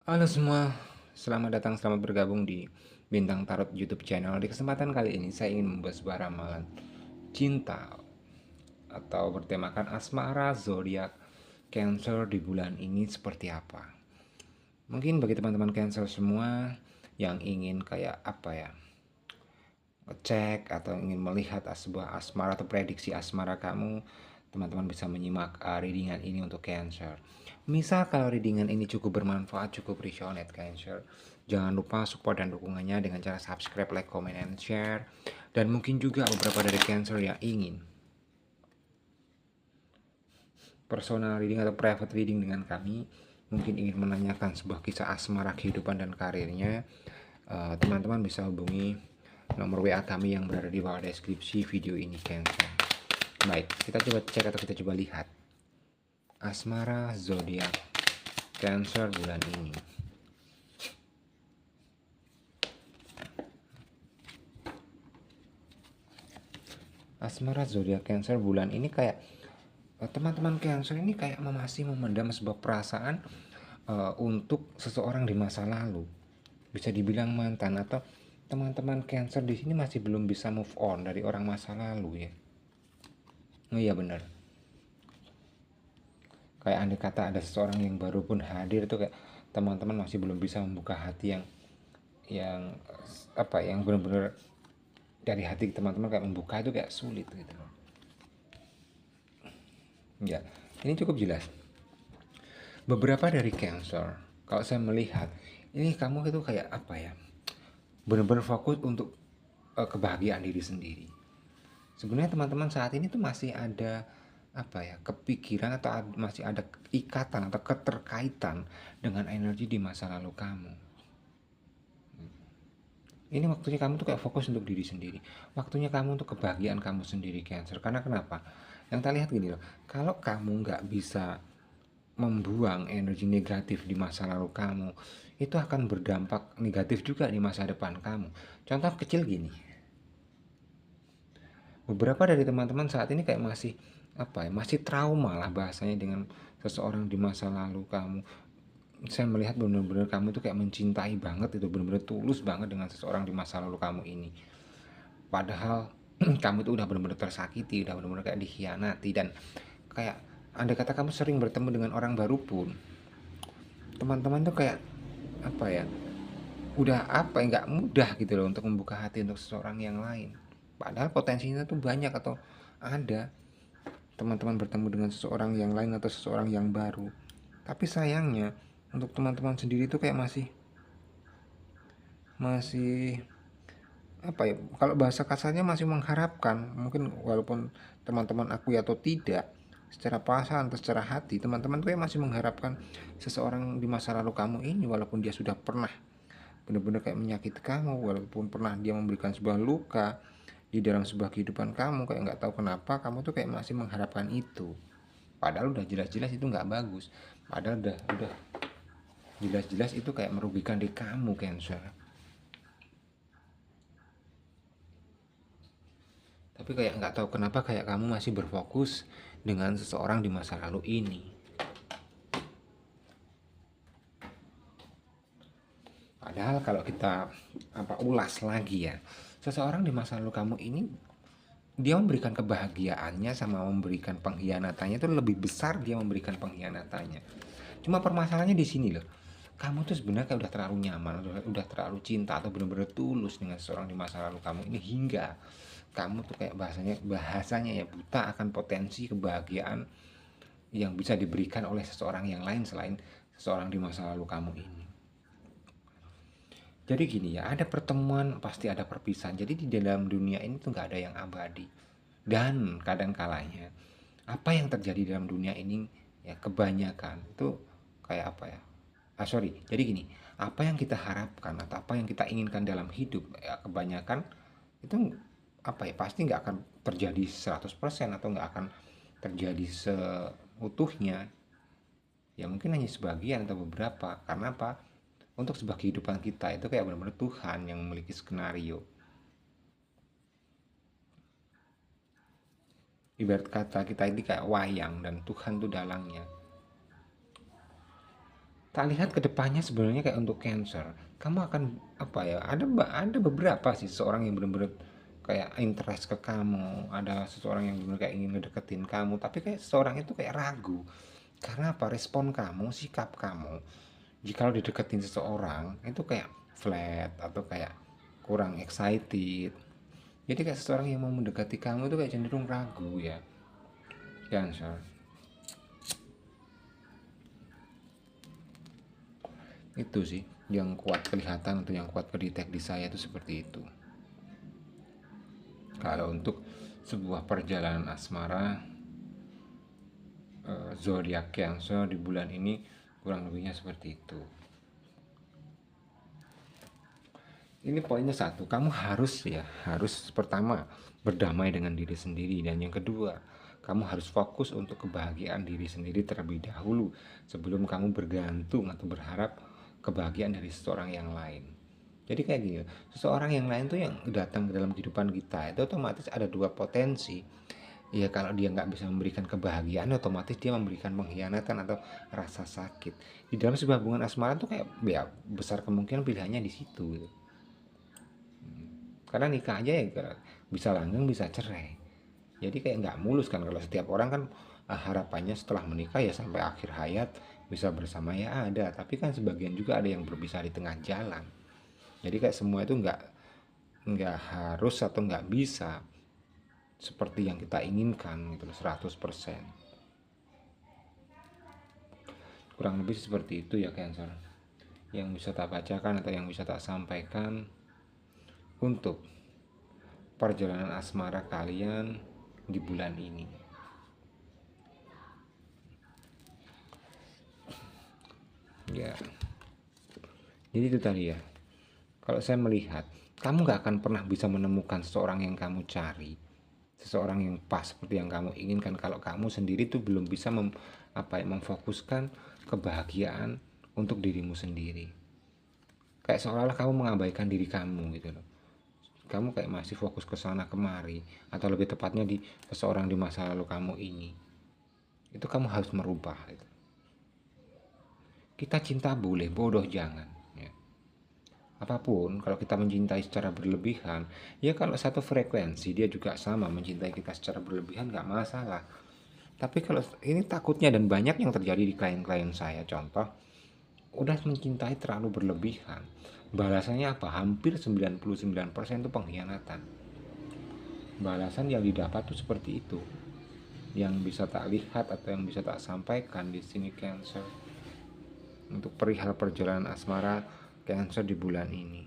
Halo semua, selamat datang, selamat bergabung di Bintang Tarot YouTube channel. Di kesempatan kali ini saya ingin membahas sebuah ramalan cinta atau bertemakan asmara zodiak Cancer di bulan ini seperti apa. Mungkin bagi teman-teman Cancer semua yang ingin kayak apa ya, cek atau ingin melihat sebuah asmara atau prediksi asmara kamu, teman-teman bisa menyimak readingan ini untuk Cancer. Misal kalau readingan ini cukup bermanfaat, cukup resonate Cancer, jangan lupa support dan dukungannya dengan cara subscribe, like, comment, and share. Dan mungkin juga beberapa dari Cancer yang ingin personal reading atau private reading dengan kami, mungkin ingin menanyakan sebuah kisah asmara kehidupan dan karirnya, teman-teman bisa hubungi nomor WA kami yang berada di bawah deskripsi video ini Cancer. Baik, kita coba cek atau kita coba lihat asmara zodiak Cancer bulan ini. Asmara zodiak Cancer bulan ini kayak teman-teman Cancer ini kayak masih memendam sebuah perasaan untuk seseorang di masa lalu. Bisa dibilang mantan, atau teman-teman Cancer di sini masih belum bisa move on dari orang masa lalu ya. Oh iya benar. Kayak andai kata ada seseorang yang baru pun hadir tuh kayak teman-teman masih belum bisa membuka hati yang apa yang benar-benar dari hati teman-teman, kayak membuka itu kayak sulit gitu loh. Ya, ini cukup jelas. Beberapa dari Cancer, kalau saya melihat ini kamu itu kayak apa ya? Benar-benar fokus untuk kebahagiaan diri sendiri. Sebenarnya teman-teman saat ini tuh masih ada apa ya, kepikiran atau masih ada ikatan atau keterkaitan dengan energi di masa lalu kamu. Ini waktunya kamu tuh kayak fokus untuk diri sendiri, waktunya kamu untuk kebahagiaan kamu sendiri Cancer. Karena kenapa? Yang kita lihat gini loh, kalau kamu nggak bisa membuang energi negatif di masa lalu kamu, itu akan berdampak negatif juga di masa depan kamu. Contoh kecil gini, beberapa dari teman-teman saat ini kayak masih apa ya, masih trauma lah bahasanya dengan seseorang di masa lalu kamu. Saya melihat benar-benar kamu tuh kayak mencintai banget, itu benar-benar tulus banget dengan seseorang di masa lalu kamu ini, padahal kamu tuh udah benar-benar tersakiti, udah benar-benar kayak dikhianati. Dan kayak andai kata kamu sering bertemu dengan orang baru pun, teman-teman tuh kayak apa ya, udah apa ya, nggak mudah gitu loh untuk membuka hati untuk seseorang yang lain, padahal potensinya tuh banyak atau ada teman-teman bertemu dengan seseorang yang lain atau seseorang yang baru. Tapi sayangnya untuk teman-teman sendiri tuh kayak masih apa ya, kalau bahasa kasarnya masih mengharapkan, mungkin walaupun teman-teman akui atau tidak, secara perasaan atau secara hati teman-teman tuh masih mengharapkan seseorang di masa lalu kamu ini, walaupun dia sudah pernah benar-benar kayak menyakiti kamu, walaupun pernah dia memberikan sebuah luka di dalam sebuah kehidupan kamu, kayak nggak tahu kenapa kamu tuh kayak masih mengharapkan itu, padahal udah jelas-jelas itu nggak bagus, padahal udah jelas-jelas itu kayak merugikan di kamu Cancer. Tapi kayak nggak tahu kenapa kayak kamu masih berfokus dengan seseorang di masa lalu ini. Padahal kalau kita ulas lagi ya, seseorang di masa lalu kamu ini dia memberikan kebahagiaannya sama memberikan pengkhianatannya itu lebih besar, dia memberikan pengkhianatannya. Cuma permasalahannya di sini loh. Kamu tuh sebenarnya kayak udah terlalu nyaman, udah terlalu cinta atau benar-benar tulus dengan seseorang di masa lalu kamu ini, hingga kamu tuh kayak bahasanya ya buta akan potensi kebahagiaan yang bisa diberikan oleh seseorang yang lain selain seseorang di masa lalu kamu ini. Jadi gini ya, ada pertemuan pasti ada perpisahan. Jadi di dalam dunia ini tuh nggak ada yang abadi. Dan kadang kalanya apa yang terjadi dalam dunia ini ya kebanyakan tuh kayak apa ya? Sorry. Jadi gini, apa yang kita harapkan atau apa yang kita inginkan dalam hidup ya kebanyakan itu apa ya, pasti nggak akan terjadi 100% atau nggak akan terjadi seutuhnya. Ya mungkin hanya sebagian atau beberapa. Karena apa? Untuk sebuah kehidupan kita itu kayak benar-benar Tuhan yang memiliki skenario. Ibarat kata kita ini kayak wayang dan Tuhan itu dalangnya. tak lihat ke depannya sebenarnya kayak untuk Cancer, kamu akan apa ya, ada beberapa sih seseorang yang benar-benar kayak interest ke kamu, ada seseorang yang benar kayak ingin ngedeketin kamu, tapi kayak seseorang itu kayak ragu. Karena apa? Respon kamu, sikap kamu, jika lo dideketin seseorang itu kayak flat atau kayak kurang excited. Jadi kayak seseorang yang mau mendekati kamu itu kayak cenderung ragu ya. Cancer. Itu sih yang kuat kelihatan atau yang kuat kedetek di saya itu seperti itu. Kalau untuk sebuah perjalanan asmara zodiak Cancer di bulan ini kurang lebihnya seperti itu. Ini poinnya satu, kamu harus pertama berdamai dengan diri sendiri, dan yang kedua, kamu harus fokus untuk kebahagiaan diri sendiri terlebih dahulu sebelum kamu bergantung atau berharap kebahagiaan dari seseorang yang lain. Jadi kayak gini, seseorang yang lain tuh yang datang ke dalam kehidupan kita itu otomatis ada dua potensi. Ya kalau dia nggak bisa memberikan kebahagiaan, otomatis dia memberikan pengkhianatan atau rasa sakit. Di dalam sebuah hubungan asmara tuh kayak ya besar kemungkinan pilihannya di situ gitu. Karena nikah aja ya bisa langgeng bisa cerai. Jadi kayak nggak mulus kan, kalau setiap orang kan harapannya setelah menikah ya sampai akhir hayat bisa bersama ya ada, tapi kan sebagian juga ada yang berpisah di tengah jalan. Jadi kayak semua itu nggak harus atau nggak bisa seperti yang kita inginkan gitu 100%. Kurang lebih seperti itu ya Cancer, yang bisa tak bacakan atau yang bisa tak sampaikan untuk perjalanan asmara kalian di bulan ini. Ya, jadi itu tadi ya. Kalau saya melihat, kamu gak akan pernah bisa menemukan seseorang yang kamu cari, seseorang yang pas seperti yang kamu inginkan, kalau kamu sendiri tuh belum bisa memfokuskan kebahagiaan untuk dirimu sendiri. Kayak seolah-olah kamu mengabaikan diri kamu gitu loh. Kamu kayak masih fokus ke sana kemari, atau lebih tepatnya di seseorang di masa lalu kamu ini. Itu kamu harus merubah gitu. Kita cinta boleh, bodoh jangan ya. Apapun kalau kita mencintai secara berlebihan, ya kalau satu frekuensi dia juga sama mencintai kita secara berlebihan nggak masalah. Tapi kalau ini takutnya dan banyak yang terjadi di klien-klien saya, contoh udah mencintai terlalu berlebihan, balasannya apa? Hampir 99% itu pengkhianatan. Balasan yang didapat tuh seperti itu, yang bisa tak lihat atau yang bisa tak sampaikan di sini Cancer untuk perihal perjalanan asmara Cancer di bulan ini.